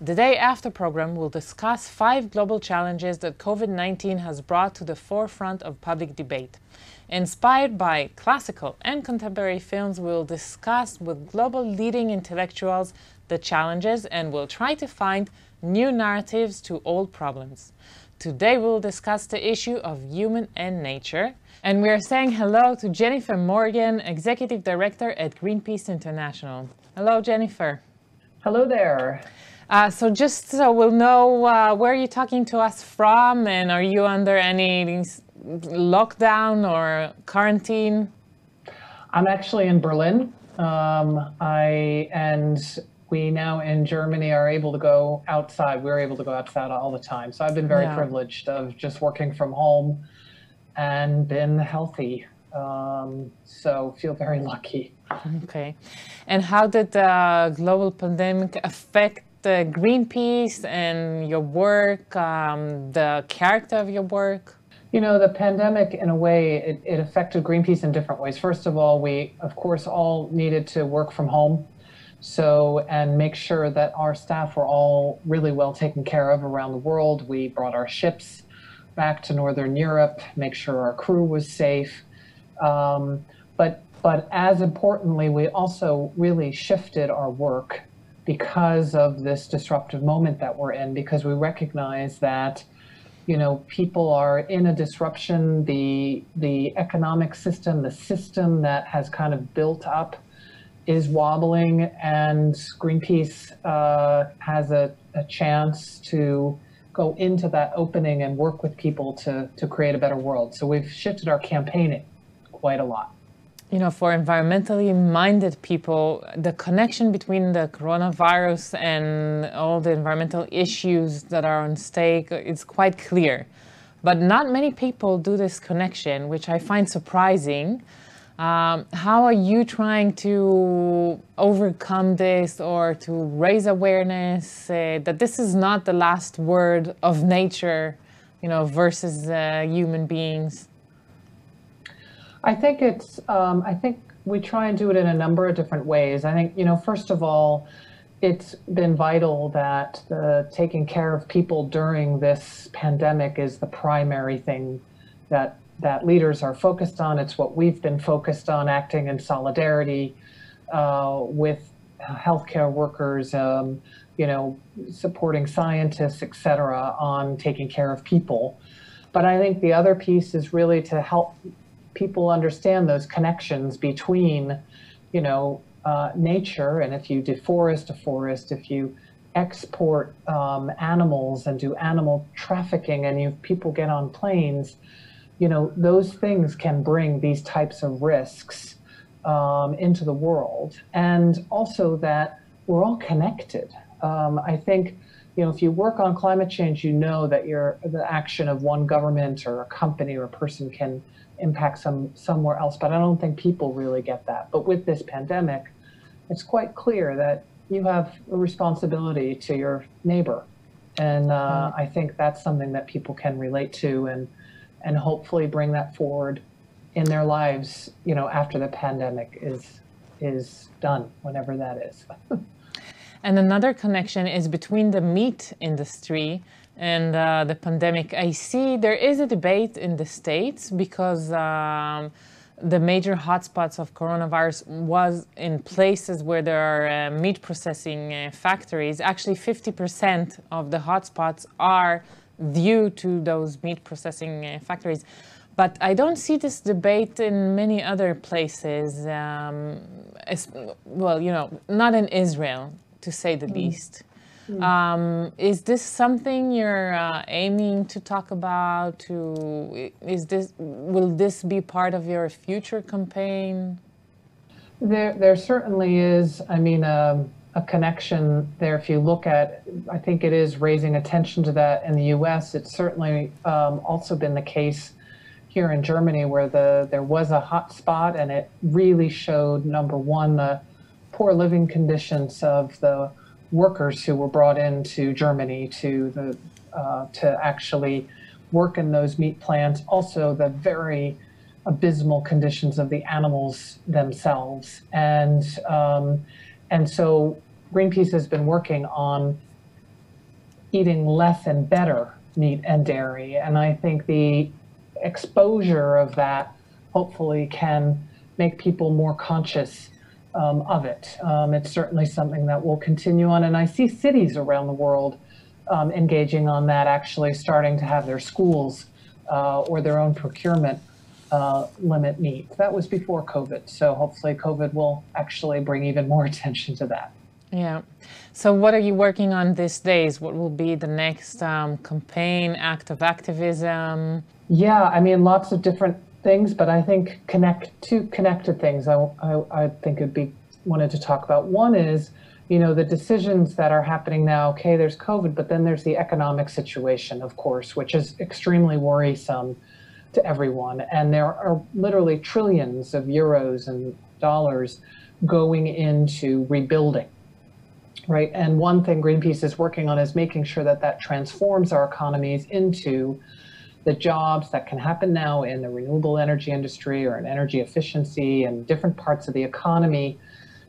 The Day After program will discuss 5 global challenges that COVID-19 has brought to the forefront of public debate. Inspired by classical and contemporary films, we'll discuss with global leading intellectuals the challenges and we'll try to find new narratives to old problems. Today we'll discuss the issue of human and nature. And we are saying hello to Jennifer Morgan, Executive Director at Greenpeace International. Hello, Jennifer. Hello there. So just so we'll know, where are you talking to us from, and are you under any lockdown or quarantine? I'm actually in Berlin. We now in Germany are able to go outside. We're able to go outside all the time. So I've been very privileged of just working from home and been healthy. So feel very lucky. Okay. And how did the global pandemic affect Greenpeace and your work, the character of your work? You know, the pandemic, in a way, it affected Greenpeace in different ways. First of all, we, of course, all needed to work from home. And make sure that our staff were all really well taken care of around the world. We brought our ships back to Northern Europe, make sure our crew was safe. But as importantly, we also really shifted our work because of this disruptive moment that we're in, because we recognize that, you know, people are in a disruption. The economic system, the system that has kind of built up is wobbling, and Greenpeace has a chance to go into that opening and work with people to create a better world. So we've shifted our campaigning quite a lot. You know, for environmentally minded people, the connection between the coronavirus and all the environmental issues that are on stake is quite clear. But not many people do this connection, which I find surprising. How are you trying to overcome this, or to raise awareness that this is not the last word of nature, you know, versus human beings? I think I think we try and do it in a number of different ways. I think, you know, first of all, it's been vital that taking care of people during this pandemic is the primary thing that leaders are focused on. It's what we've been focused on, acting in solidarity with healthcare workers, you know, supporting scientists, et cetera, on taking care of people. But I think the other piece is really to help people understand those connections between, you know, nature, and if you deforest a forest, if you export animals and do animal trafficking, and people get on planes, you know, those things can bring these types of risks into the world. And also that we're all connected. I think, you know, if you work on climate change, you know that the action of one government or a company or a person can impact somewhere else. But I don't think people really get that. But with this pandemic, it's quite clear that you have a responsibility to your neighbor. And I think that's something that people can relate to, and hopefully bring that forward in their lives, you know, after the pandemic is done, whenever that is. And another connection is between the meat industry and the pandemic. I see there is a debate in the States because the major hotspots of coronavirus was in places where there are meat processing factories. Actually, 50% of the hotspots are due to those meat processing factories. But I don't see this debate in many other places. Well, you know, not in Israel, to say the least. Is this something you're aiming to talk about? Will this be part of your future campaign? There certainly is. I mean, a connection there. If you look at, I think it is raising attention to that in the U.S. It's certainly also been the case here in Germany, where there was a hot spot, and it really showed, number one, the poor living conditions of the workers who were brought into Germany to actually work in those meat plants. Also, the very abysmal conditions of the animals themselves, and so Greenpeace has been working on eating less and better meat and dairy. And I think the exposure of that hopefully can make people more conscious of it. It's certainly something that will continue on. And I see cities around the world engaging on that, actually starting to have their schools or their own procurement limit meat. That was before COVID. So hopefully COVID will actually bring even more attention to that. Yeah. So what are you working on these days? What will be the next campaign, act of activism? Yeah, I mean, lots of different things, but I think two connected things I think it'd be wanted to talk about. One is, you know, the decisions that are happening now. Okay, there's COVID, but then there's the economic situation, of course, which is extremely worrisome to everyone. And there are literally trillions of euros and dollars going into rebuilding. Right. And one thing Greenpeace is working on is making sure that that transforms our economies into the jobs that can happen now in the renewable energy industry or in energy efficiency and different parts of the economy,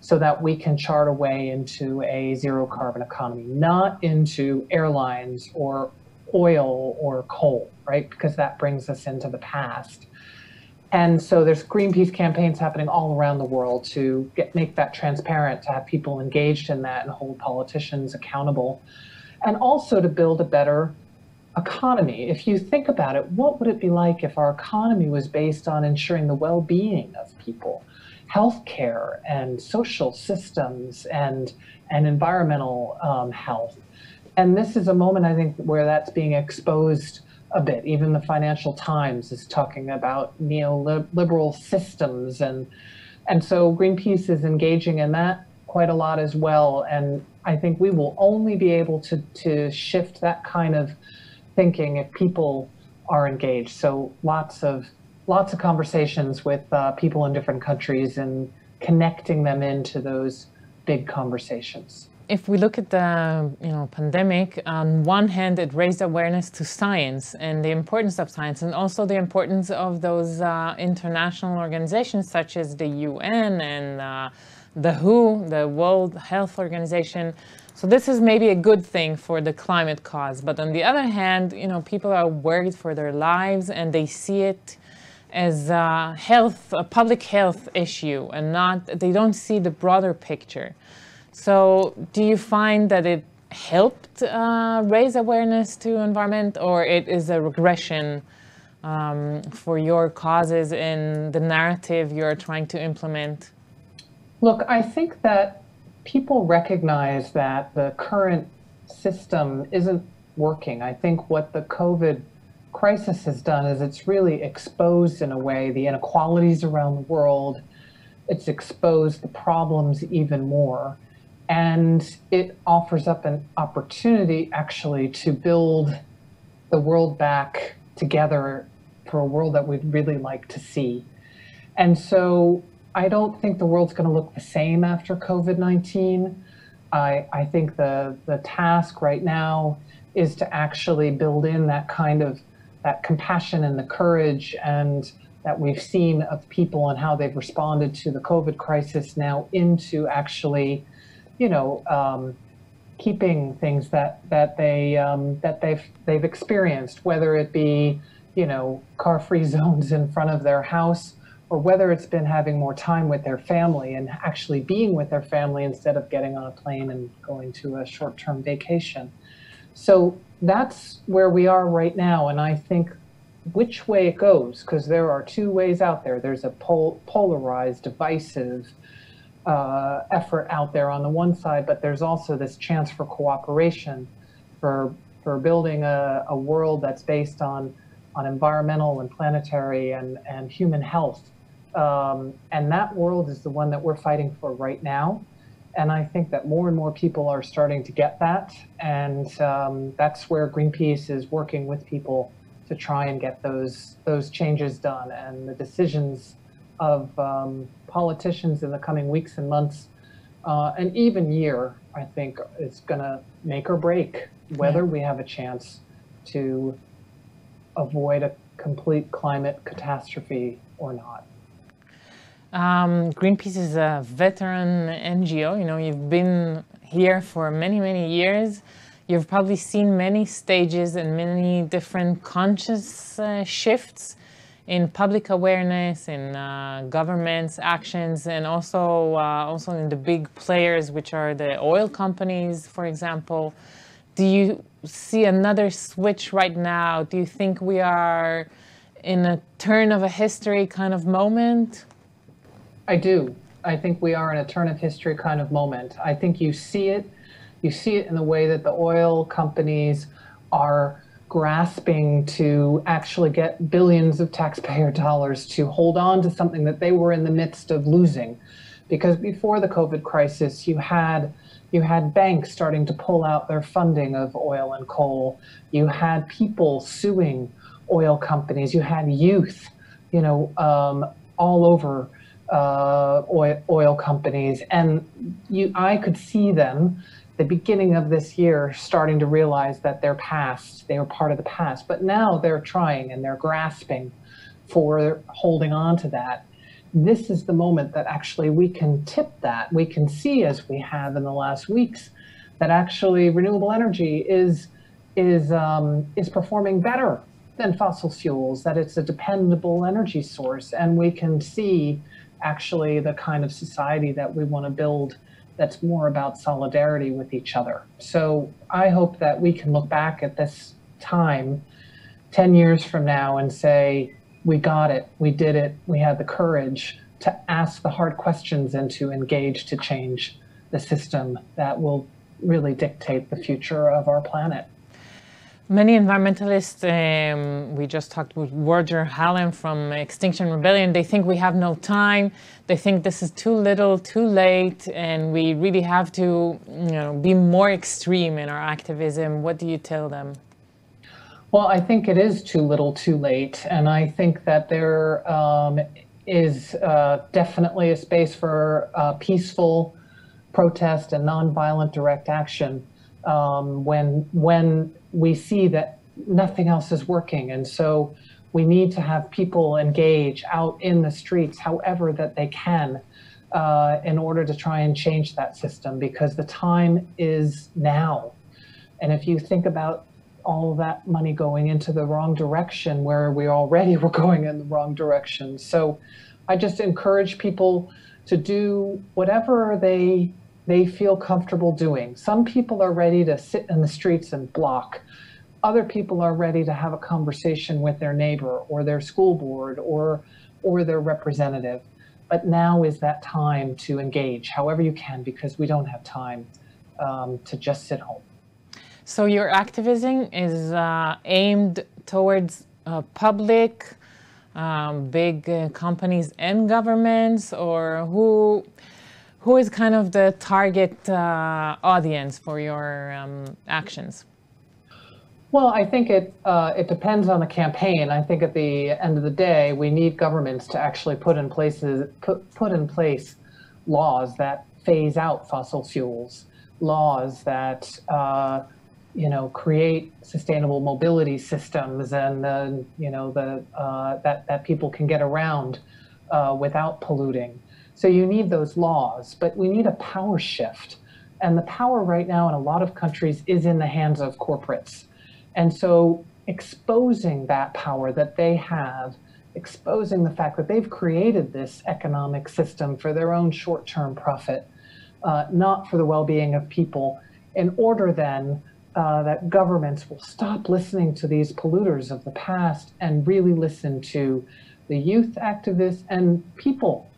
so that we can chart a way into a zero carbon economy, not into airlines or oil or coal, right? Because that brings us into the past. And so there's Greenpeace campaigns happening all around the world to make that transparent, to have people engaged in that and hold politicians accountable, and also to build a better economy. If you think about it, what would it be like if our economy was based on ensuring the well-being of people, healthcare and social systems and environmental health? And this is a moment, I think, where that's being exposed a bit. Even the Financial Times is talking about neoliberal systems, and so Greenpeace is engaging in that quite a lot as well. And I think we will only be able to shift that kind of thinking if people are engaged. So lots of conversations with people in different countries and connecting them into those big conversations. If we look at the pandemic, on one hand, it raised awareness to science and the importance of science, and also the importance of those international organizations such as the UN and the WHO, the World Health Organization. So this is maybe a good thing for the climate cause. But on the other hand, people are worried for their lives and they see it as a public health issue, and they don't see the broader picture. So do you find that it helped raise awareness to environment, or it is a regression for your causes in the narrative you're trying to implement? Look, I think that people recognize that the current system isn't working. I think what the COVID crisis has done is it's really exposed, in a way, the inequalities around the world. It's exposed the problems even more. And it offers up an opportunity, actually, to build the world back together for a world that we'd really like to see. And so I don't think the world's going to look the same after COVID-19. I think the task right now is to actually build in that kind of that compassion and the courage and that we've seen of people and how they've responded to the COVID crisis now into actually keeping things that they've experienced, whether it be car-free zones in front of their house, or whether it's been having more time with their family and actually being with their family instead of getting on a plane and going to a short-term vacation. So that's where we are right now, and I think which way it goes, because there are two ways out there. There's a polarized, divisive effort out there on the one side, but there's also this chance for cooperation, for building a world that's based on environmental and planetary and human health. And that world is the one that we're fighting for right now. And I think that more and more people are starting to get that. And that's where Greenpeace is working with people to try and get those changes done. And the decisions of politicians in the coming weeks and months, and even year, I think is going to make or break whether we have a chance to avoid a complete climate catastrophe or not. Greenpeace is a veteran NGO. You've been here for many, many years. You've probably seen many stages and many different conscious shifts in public awareness, in governments' actions, and also in the big players, which are the oil companies, for example. Do you see another switch right now? Do you think we are in a turn of a history kind of moment? I do. I think we are in a turn of history kind of moment. I think you see it. You see it in the way that the oil companies are grasping to actually get billions of taxpayer dollars to hold on to something that they were in the midst of losing. Because before the COVID crisis, you had banks starting to pull out their funding of oil and coal. You had people suing oil companies. You had youth, all over oil companies. And I could see them the beginning of this year starting to realize that they're past, they were part of the past, but now they're trying and they're grasping for holding on to that. This is the moment that actually we can tip that. We can see, as we have in the last weeks, that actually renewable energy is performing better than fossil fuels, that it's a dependable energy source, and we can see actually the kind of society that we want to build that's more about solidarity with each other. So I hope that we can look back at this time 10 years from now and say, we got it, we did it, we had the courage to ask the hard questions and to engage to change the system that will really dictate the future of our planet. Many environmentalists, we just talked with Roger Hallam from Extinction Rebellion, they think we have no time, they think this is too little, too late, and we really have to be more extreme in our activism. What do you tell them? Well, I think it is too little, too late, and I think that there is definitely a space for peaceful protest and nonviolent direct action when we see that nothing else is working. And so we need to have people engage out in the streets however that they can in order to try and change that system, because the time is now. And if you think about all that money going into the wrong direction where we already were going in the wrong direction. So I just encourage people to do whatever they feel comfortable doing. Some people are ready to sit in the streets and block. Other people are ready to have a conversation with their neighbor or their school board or their representative. But now is that time to engage however you can, because we don't have time to just sit home. So your activism is aimed towards public, big companies and governments, or who is kind of the target audience for your actions? Well, I think it depends on the campaign. I think at the end of the day, we need governments to actually put in place laws that phase out fossil fuels, laws that create sustainable mobility systems, and that people can get around without polluting. So you need those laws, but we need a power shift. And the power right now in a lot of countries is in the hands of corporates. And so exposing that power that they have, exposing the fact that they've created this economic system for their own short-term profit, not for the well-being of people, in order then that governments will stop listening to these polluters of the past and really listen to the youth activists and people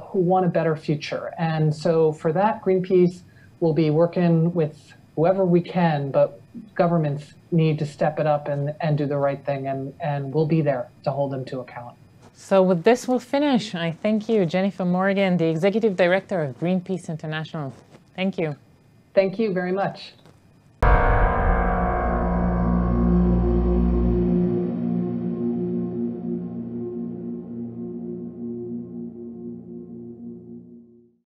who want a better future. And so for that, Greenpeace will be working with whoever we can, but governments need to step it up and do the right thing, and we'll be there to hold them to account. So with this, we'll finish. I thank you, Jennifer Morgan, the Executive Director of Greenpeace International. Thank you. Thank you very much.